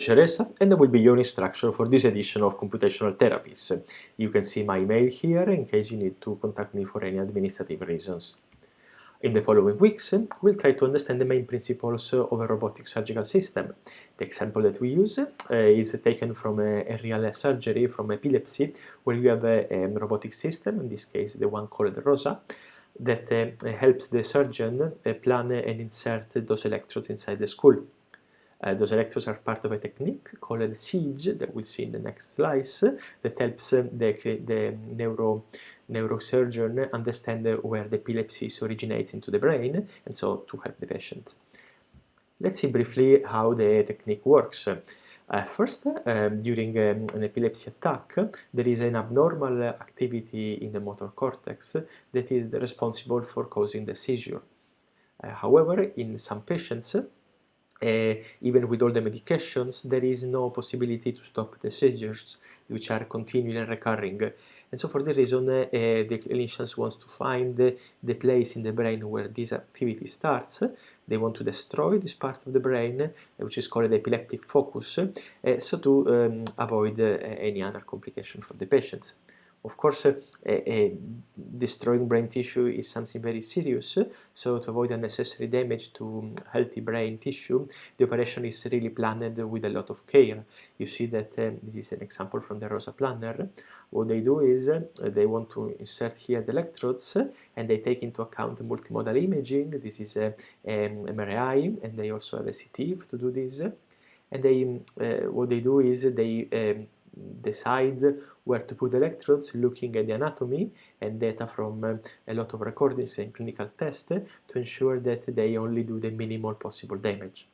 Teresa, and I will be your instructor for this edition of Computational Therapies. You can see my email here in case you need to contact me for any administrative reasons. In the following weeks, we'll try to understand the main principles of a robotic surgical system. The example that we use is taken from a real surgery from epilepsy, where you have a robotic system, in this case the one called ROSA, that helps the surgeon plan and insert those electrodes inside the skull. Those electrodes are part of a technique called SEEG that we'll see in the next slides that helps the neurosurgeon understand where the epilepsy originates into the brain, and so to help the patient. Let's see briefly how the technique works. First, during an epilepsy attack, there is an abnormal activity in the motor cortex that is responsible for causing the seizure. However, in some patients, even with all the medications, there is no possibility to stop the seizures, which are continually and recurring. And so for this reason, the clinicians want to find the place in the brain where this activity starts. They want to destroy this part of the brain, which is called the epileptic focus, so to avoid any other complication for the patients. Of course, destroying brain tissue is something very serious, so to avoid unnecessary damage to healthy brain tissue, the operation is really planned with a lot of care. You see that this is an example from the ROSA planner. What they do is they want to insert here the electrodes, and they take into account the multimodal imaging. This is MRI, and they also have a CT to do this. And they what they do is they decide where to put electrodes, looking at the anatomy and data from a lot of recordings and clinical tests to ensure that they only do the minimal possible damage.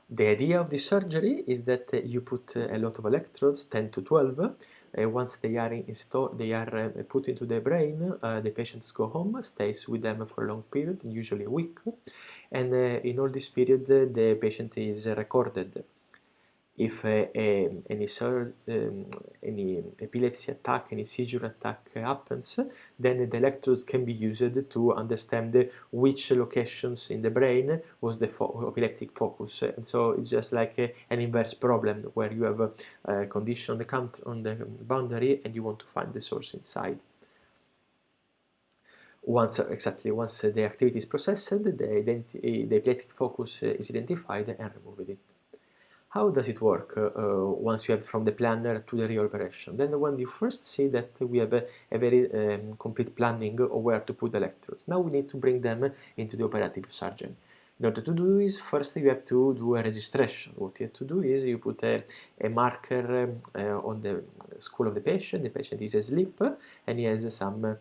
The idea of this surgery is that you put a lot of electrodes, 10 to 12. Once they are installed, they are put into the brain. The patients go home, stays with them for a long period, usually a week, and in all this period, the patient is recorded. If any epilepsy attack, any seizure attack happens, then the electrodes can be used to understand which locations in the brain was the epileptic focus. And so it's just like an inverse problem where you have a condition on the boundary and you want to find the source inside. Once the activity is processed, the epileptic focus is identified and removed. How does it work once you have from the planner to the real operation? Then when you first see that we have a very complete planning of where to put the electrodes. Now we need to bring them into the operative surgeon. In order to do this, first you have to do a registration. What you have to do is you put a marker on the skull of the patient is asleep, and he has some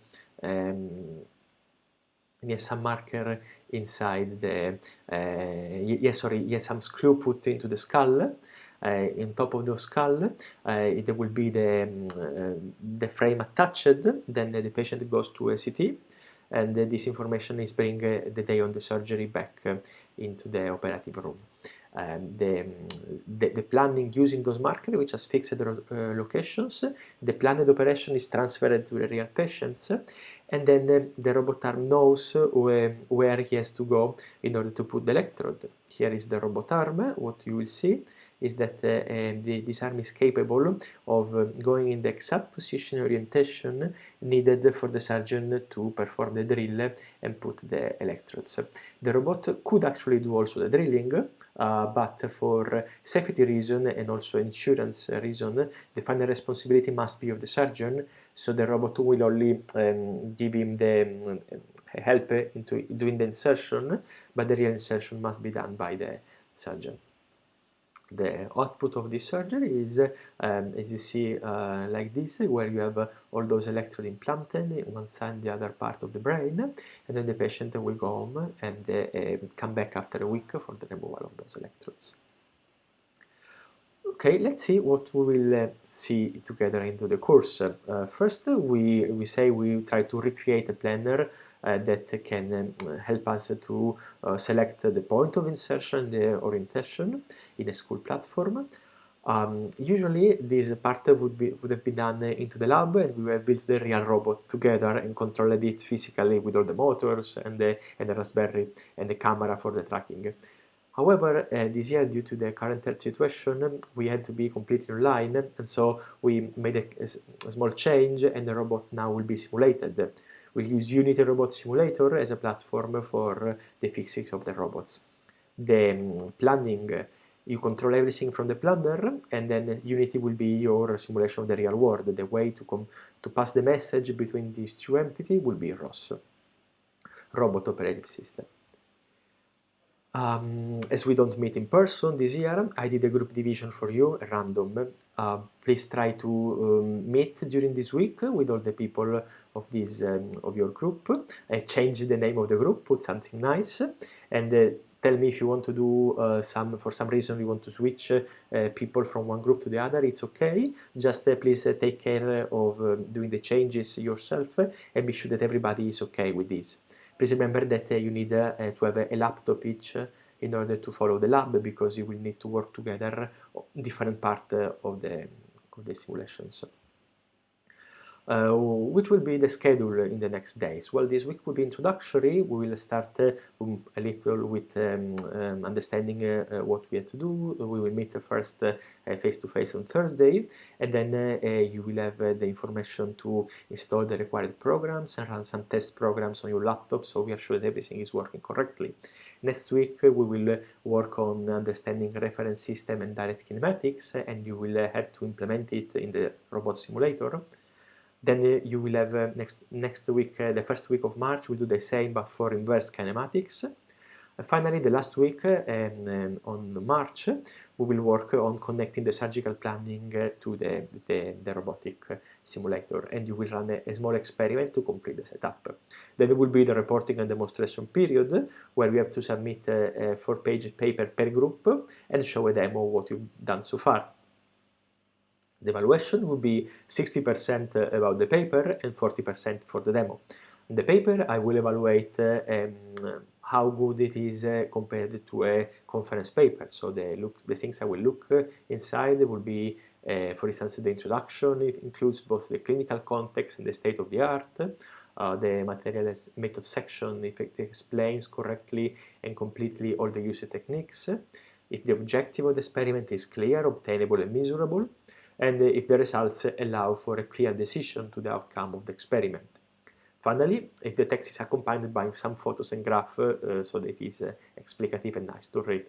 marker inside the he has some screw put into the skull. In top of the skull there will be the frame attached. Then the patient goes to a CT, and this information is bring the day on the surgery back into the operative room. The planning using those markers, which has fixed locations, the planned operation is transferred to the real patients, and then the robot arm knows where he has to go in order to put the electrode. Here is the robot arm. What you will see is that this arm is capable of going in the exact position orientation needed for the surgeon to perform the drill and put the electrodes. The robot could actually do also the drilling, but for safety reason and also insurance reason, the final responsibility must be of the surgeon. So the robot will only give him the help into doing the insertion, but the real insertion must be done by the surgeon. The output of this surgery is, as you see, like this, where you have all those electrodes implanted, one side and the other part of the brain, and then the patient will go home and come back after a week for the removal of those electrodes. Okay, let's see what we will see together into the course. First, we try to recreate a planner that can help us to select the point of insertion, the orientation in a school platform. Usually this part would have been done into the lab, and we have built the real robot together and controlled it physically with all the motors and the Raspberry and the camera for the tracking. However, this year, due to the current health situation, we had to be completely online, and so we made a small change, and the robot now will be simulated. We'll use Unity Robot Simulator as a platform for the physics of the robots. The planning, you control everything from the planner, and then Unity will be your simulation of the real world. The way to pass the message between these two entities will be ROS, Robot Operating System. As we don't meet in person this year, I did a group division for you, random. Please try to meet during this week with all the people of this of your group. Change the name of the group, put something nice, and tell me if you want to do for some reason you want to switch people from one group to the other. It's okay. Just please take care of doing the changes yourself, and be sure that everybody is okay with this. Please remember that you need to have a laptop each in order to follow the lab, because you will need to work together on different parts of the simulations. Which will be the schedule in the next days? Well, this week will be introductory. We will start a little with understanding what we have to do. We will meet first face-to-face on Thursday, and then you will have the information to install the required programs and run some test programs on your laptop, so we are sure that everything is working correctly. Next week we will work on understanding reference system and direct kinematics, and you will have to implement it in the robot simulator. Then you will have next week, the first week of March, we'll do the same, but for inverse kinematics. Finally, the last week on March, we will work on connecting the surgical planning to the robotic simulator, and you will run a small experiment to complete the setup. Then it will be the reporting and demonstration period, where we have to submit a 4-page paper per group and show a demo of what you've done so far. The evaluation will be 60% about the paper and 40% for the demo. In the paper, I will evaluate how good it is compared to a conference paper. So the things I will look inside will be, for instance, the introduction. It includes both the clinical context and the state of the art. The material method section, if it explains correctly and completely all the user techniques. If the objective of the experiment is clear, obtainable, and measurable, and if the results allow for a clear decision to the outcome of the experiment. Finally, if the text is accompanied by some photos and graphs, so that it is explicative and nice to read.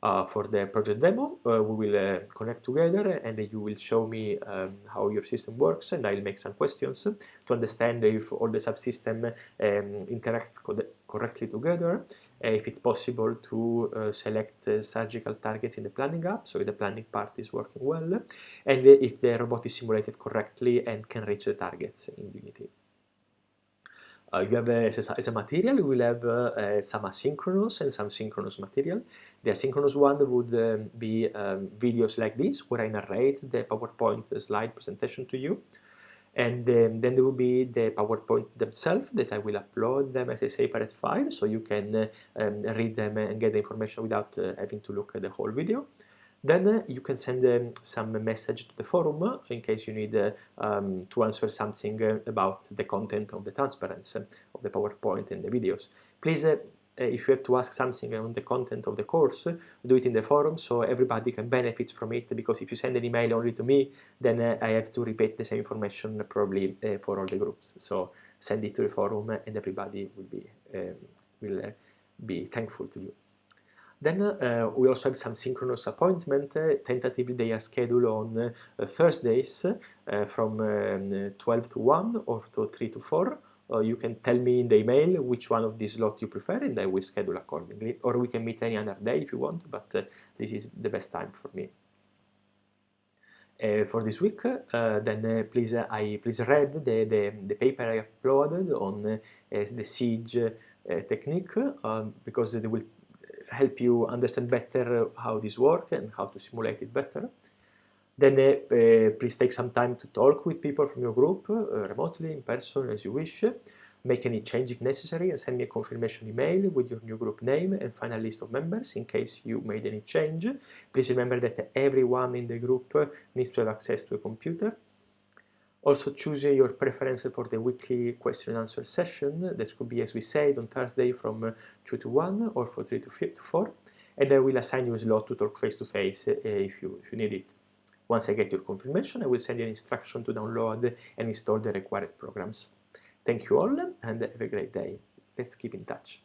For the project demo, we will connect together, and you will show me how your system works, and I'll make some questions to understand if all the subsystems interact correctly together, if it's possible to select surgical targets in the planning app, so if the planning part is working well, and if the robot is simulated correctly and can reach the targets in Unity. You have as a material, you will have some asynchronous and some synchronous material. The asynchronous one would be videos like this, where I narrate the PowerPoint slide presentation to you. And then there will be the PowerPoint themselves that I will upload them as a separate file, so you can read them and get the information without having to look at the whole video. Then you can send some message to the forum in case you need to answer something about the content of the transparency of the PowerPoint and the videos. Please, if you have to ask something on the content of the course, do it in the forum so everybody can benefit from it, because if you send an email only to me, then I have to repeat the same information probably for all the groups. So send it to the forum and everybody will be thankful to you. Then we also have some synchronous appointment. Tentatively they are scheduled on Thursdays from 12 to 1 or to 3 to 4. You can tell me in the email which one of these slots you prefer, and I will schedule accordingly. Or we can meet any other day if you want, but this is the best time for me. For this week, then please read the paper I uploaded on the SEEG technique, because they will help you understand better how this works and how to simulate it better. Then please take some time to talk with people from your group, remotely, in person, as you wish. Make any change if necessary, and send me a confirmation email with your new group name and final list of members in case you made any change. Please remember that everyone in the group needs to have access to a computer. Also choose your preference for the weekly question and answer session. That could be, as we said, on Thursday from 2 to 1 or from 3 to 4. and I will assign you a slot to talk face-to-face if you need it. Once I get your confirmation, I will send you an instruction to download and install the required programs. Thank you all, and have a great day. Let's keep in touch.